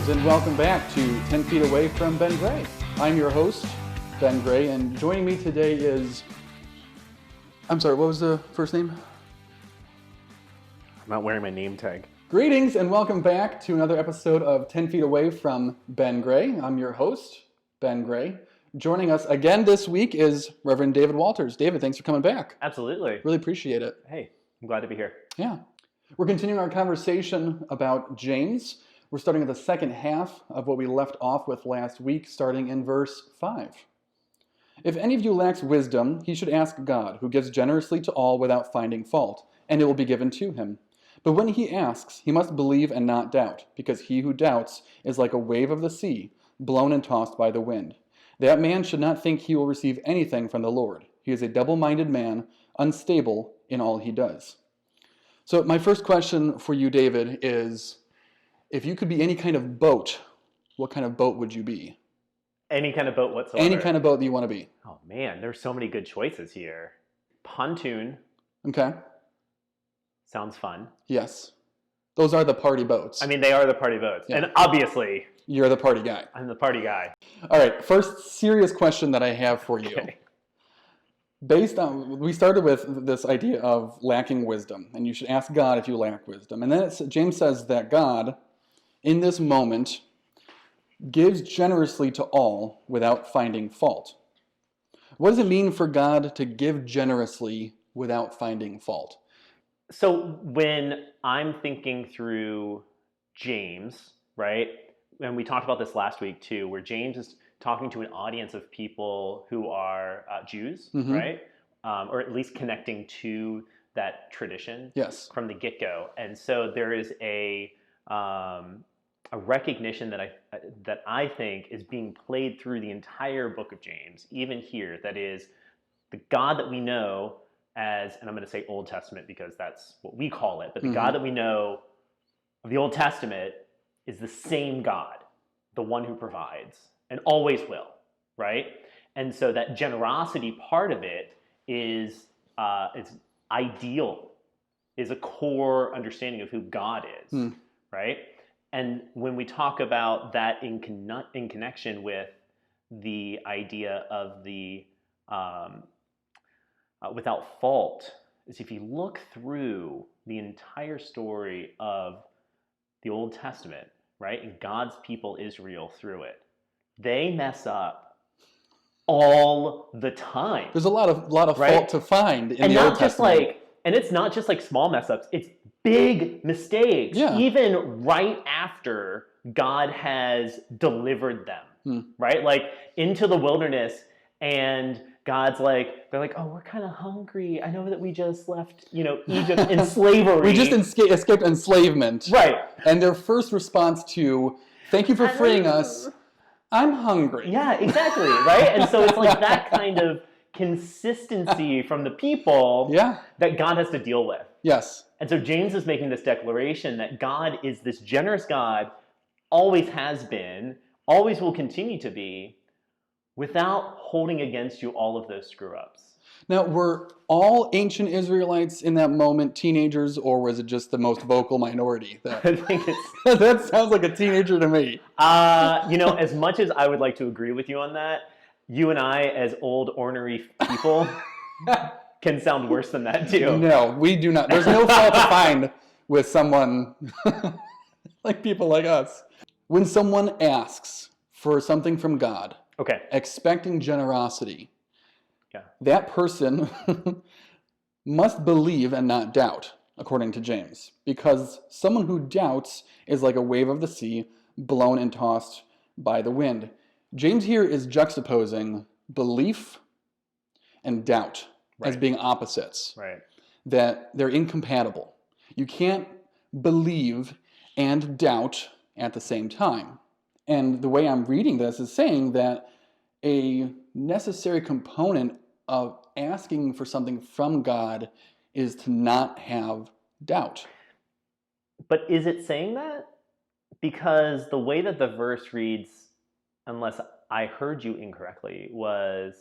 Greetings and welcome back to 10 Feet Away from Ben Gray. I'm your host, Ben Gray, and joining me today is... I'm sorry, what was the first name? I'm not wearing my name tag. Greetings and welcome back to another episode of 10 Feet Away from Ben Gray. I'm your host, Ben Gray. Joining us again this week is Reverend David Walters. David, thanks for coming back. Absolutely. Really appreciate it. Hey, I'm glad to be here. Yeah. We're continuing our conversation about James. We're starting at the second half of what we left off with last week, starting in verse 5. If any of you lacks wisdom, he should ask God, who gives generously to all without finding fault, and it will be given to him. But when he asks, he must believe and not doubt, because he who doubts is like a wave of the sea, blown and tossed by the wind. That man should not think he will receive anything from the Lord. He is a double-minded man, unstable in all he does. So my first question for you, David, is if you could be any kind of boat, what kind of boat would you be? Any kind of boat whatsoever. Any kind of boat that you want to be. Oh man, there's so many good choices here. Pontoon. Okay. Sounds fun. Yes. Those are the party boats. I mean, they are the party boats. Yeah. And obviously, you're the party guy. I'm the party guy. All right, first serious question that I have for you. Okay. We started with this idea of lacking wisdom, and you should ask God if you lack wisdom. And then James says that God, in this moment, gives generously to all without finding fault. What does it mean for God to give generously without finding fault? So when I'm thinking through James, right, and we talked about this last week too, where James is talking to an audience of people who are Jews, Mm-hmm. right? Or at least connecting to that tradition Yes. from the get-go. And so there is a recognition that I think is being played through the entire book of James, even here, that is the God that we know as, and I'm going to say Old Testament because that's what we call it, but the Mm-hmm. God that we know of the Old Testament is the same God, the one who provides, and always will, right? And so that generosity part of it is ideal, is a core understanding of who God is, right? And when we talk about that in connection with the idea of the without fault, is if you look through the entire story of the Old Testament, right, and God's people Israel through it, they mess up all the time. There's a lot of right? fault to find in and the not Old just Testament. like, and it's not just like small mess ups, it's big mistakes, Yeah. even right after God has delivered them, right? Like into the wilderness, and God's like, they're like, oh, we're kind of hungry. I know that we just left, Egypt in slavery. We just escaped enslavement. Right. And their first response to, thank you for freeing us, I'm hungry. Yeah, exactly, right? And so it's like that kind of consistency from the people that God has to deal with. Yes. And so James is making this declaration that God is this generous God, always has been, always will continue to be, without holding against you all of those screw-ups. Now, were all ancient Israelites in that moment teenagers, or was it just the most vocal minority? I think it's... That sounds like a teenager to me. As much as I would like to agree with you on that, you and I, as old, ornery people, can sound worse than that too. No, we do not. There's no fault to find with someone like people like us. When someone asks for something from God, okay, expecting generosity, that person must believe and not doubt, according to James, because someone who doubts is like a wave of the sea, blown and tossed by the wind. James here is juxtaposing belief and doubt as being opposites, that they're incompatible. You can't believe and doubt at the same time. And the way I'm reading this is saying that a necessary component of asking for something from God is to not have doubt. But is it saying that? Because the way that the verse reads, unless I heard you incorrectly, was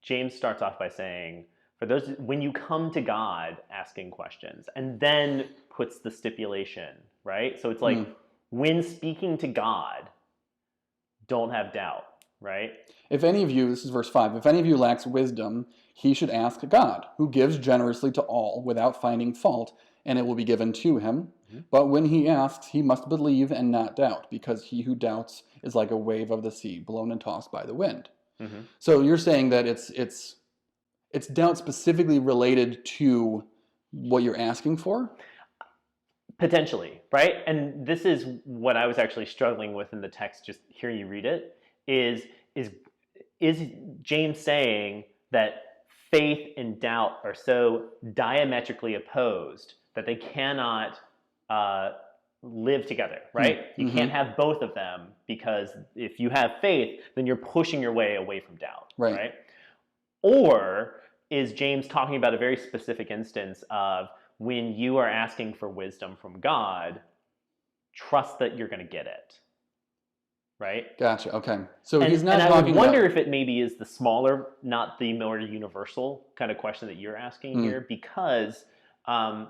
James starts off by saying, for those, when you come to God asking questions, and then puts the stipulation, right? So it's like, when speaking to God, don't have doubt, right? If any of you, this is verse 5, if any of you lacks wisdom, he should ask God, who gives generously to all without finding fault, and it will be given to him. Mm-hmm. But when he asks, he must believe and not doubt, because he who doubts is like a wave of the sea, blown and tossed by the wind. Mm-hmm. So you're saying that it's doubt specifically related to what you're asking for? Potentially, right? And this is what I was actually struggling with in the text, just hearing you read it, is James saying that faith and doubt are so diametrically opposed that they cannot live together, right? You can't have both of them, because if you have faith, then you're pushing your way away from doubt, right? Or is James talking about a very specific instance of when you are asking for wisdom from God, trust that you're going to get it, right? Gotcha. Okay. So he's not talking about... And I would wonder if it maybe is the smaller, not the more universal kind of question that you're asking here, because the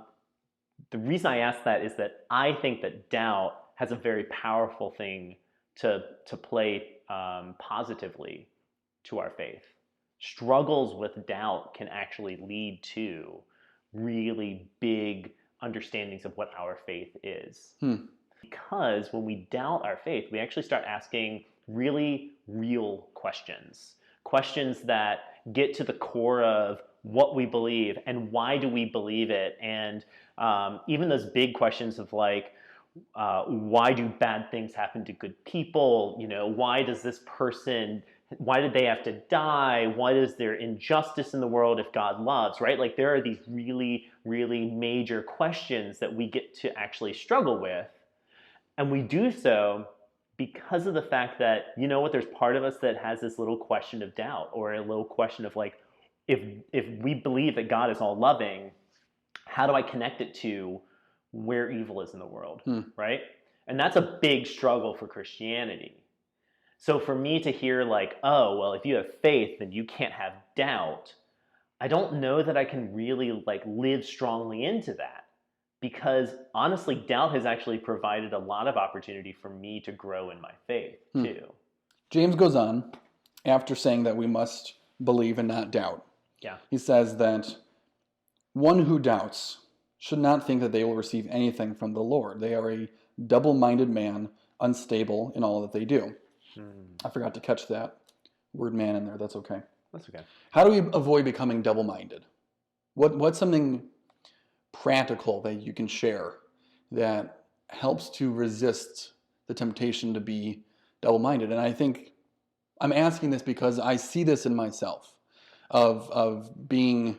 reason I ask that is that I think that doubt has a very powerful thing to play positively to our faith. Struggles with doubt can actually lead to really big understandings of what our faith is. Because when we doubt our faith, we actually start asking really real questions. Questions that get to the core of what we believe and why do we believe it. And even those big questions of like, why do bad things happen to good people? You know, why does this person... Why did they have to die? What is there injustice in the world if God loves, right? Like there are these really, really major questions that we get to actually struggle with. And we do so because of the fact that, you know what, there's part of us that has this little question of doubt, or a little question of like, if we believe that God is all loving, how do I connect it to where evil is in the world, right? And that's a big struggle for Christianity. So for me to hear like, oh, well, if you have faith, then you can't have doubt, I don't know that I can really like live strongly into that, because honestly, doubt has actually provided a lot of opportunity for me to grow in my faith too. James goes on, after saying that we must believe and not doubt. Yeah. He says that one who doubts should not think that they will receive anything from the Lord. They are a double-minded man, unstable in all that they do. I forgot to catch that word man in there. That's okay. That's okay. How do we avoid becoming double-minded? What's something practical that you can share that helps to resist the temptation to be double-minded? And I think I'm asking this because I see this in myself, of being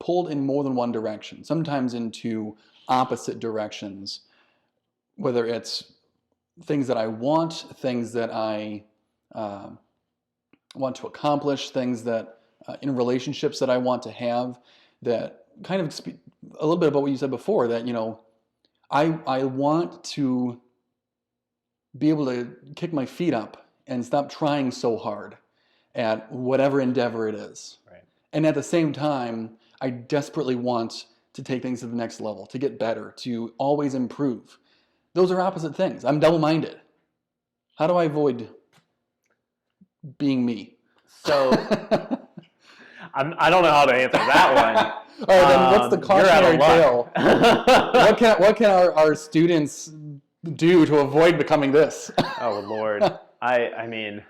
pulled in more than one direction, sometimes into opposite directions, whether it's things that I want, things that I want to accomplish, things that in relationships that I want to have, that kind of speak a little bit about what you said before, that, you know, I want to be able to kick my feet up and stop trying so hard at whatever endeavor it is. Right. And at the same time, I desperately want to take things to the next level, to get better, to always improve. Those are opposite things. I'm double-minded. How do I avoid being me? So, I don't know how to answer that one. All right, then what's the cautionary tale? What can our students do to avoid becoming this? Oh, Lord. I mean,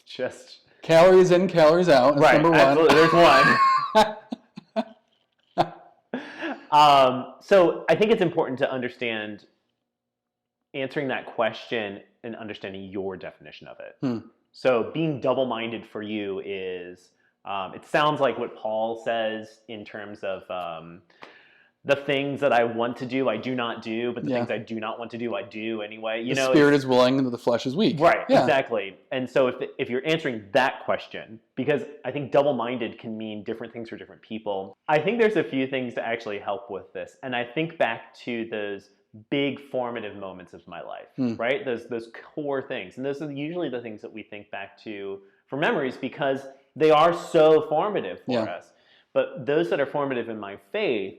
just... Calories in, calories out. That's right, number one. Absolutely. There's one. So I think it's important to understand answering that question and understanding your definition of it. So being double-minded for you is, it sounds like what Paul says in terms of the things that I want to do, I do not do, but the things I do not want to do, I do anyway. You know, the spirit is willing and the flesh is weak. Right, exactly. And so if you're answering that question, because I think double-minded can mean different things for different people, I think there's a few things to actually help with this. And I think back to those big formative moments of my life, right? Those core things. And those are usually the things that we think back to for memories, because they are so formative for us. But those that are formative in my faith,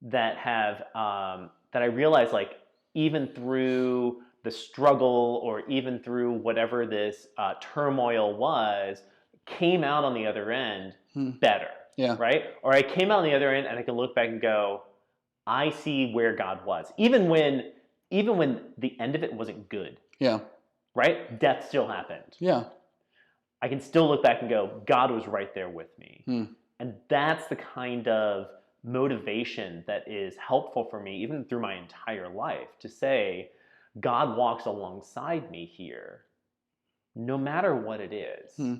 that have that I realize, like, even through the struggle or even through whatever this turmoil was, came out on the other end better, right? Or I came out on the other end and I can look back and go, I see where God was. Even when the end of it wasn't good. Yeah. Right? Death still happened. Yeah. I can still look back and go, God was right there with me. And that's the kind of motivation that is helpful for me, even through my entire life, to say, God walks alongside me here, no matter what it is.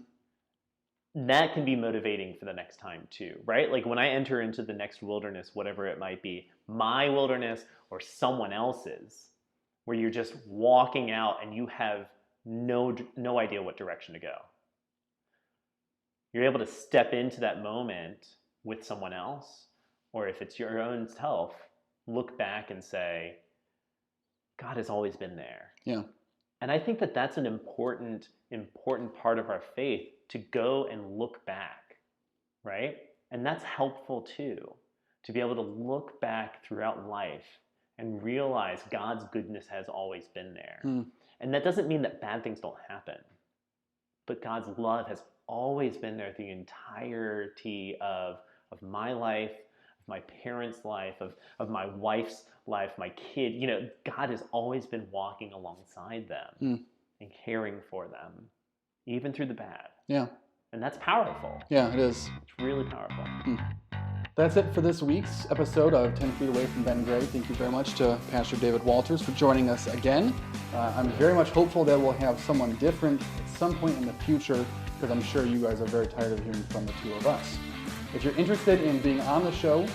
That can be motivating for the next time too, right? Like when I enter into the next wilderness, whatever it might be, my wilderness or someone else's, where you're just walking out and you have no idea what direction to go. You're able to step into that moment with someone else, or if it's your own self, look back and say, God has always been there. Yeah. And I think that that's an important part of our faith, to go and look back, right? And that's helpful too, to be able to look back throughout life and realize God's goodness has always been there. And that doesn't mean that bad things don't happen, but God's love has always been there through the entirety of my life, of my parents' life, of my wife's life, my kid. You know, God has always been walking alongside them and caring for them, even through the bad. Yeah. And that's powerful. Yeah, it is. It's really powerful. That's it for this week's episode of 10 Feet Away from Ben Gray. Thank you very much to Pastor David Walters for joining us again. I'm very much hopeful that we'll have someone different at some point in the future, because I'm sure you guys are very tired of hearing from the two of us. If you're interested in being on the show,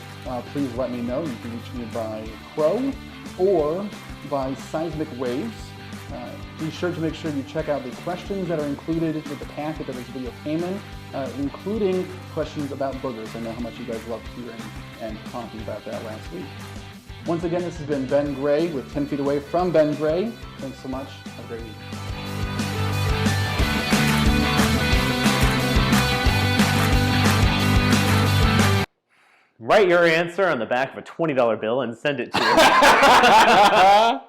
please let me know. You can reach me by Crow or by Seismic Waves. Be sure to make sure you check out the questions that are included with the packet that this video came in, including questions about boogers. I know how much you guys loved hearing and talking about that last week. Once again, this has been Ben Gray with 10 Feet Away from Ben Gray. Thanks so much. Have a great week. Write your answer on the back of a $20 bill and send it to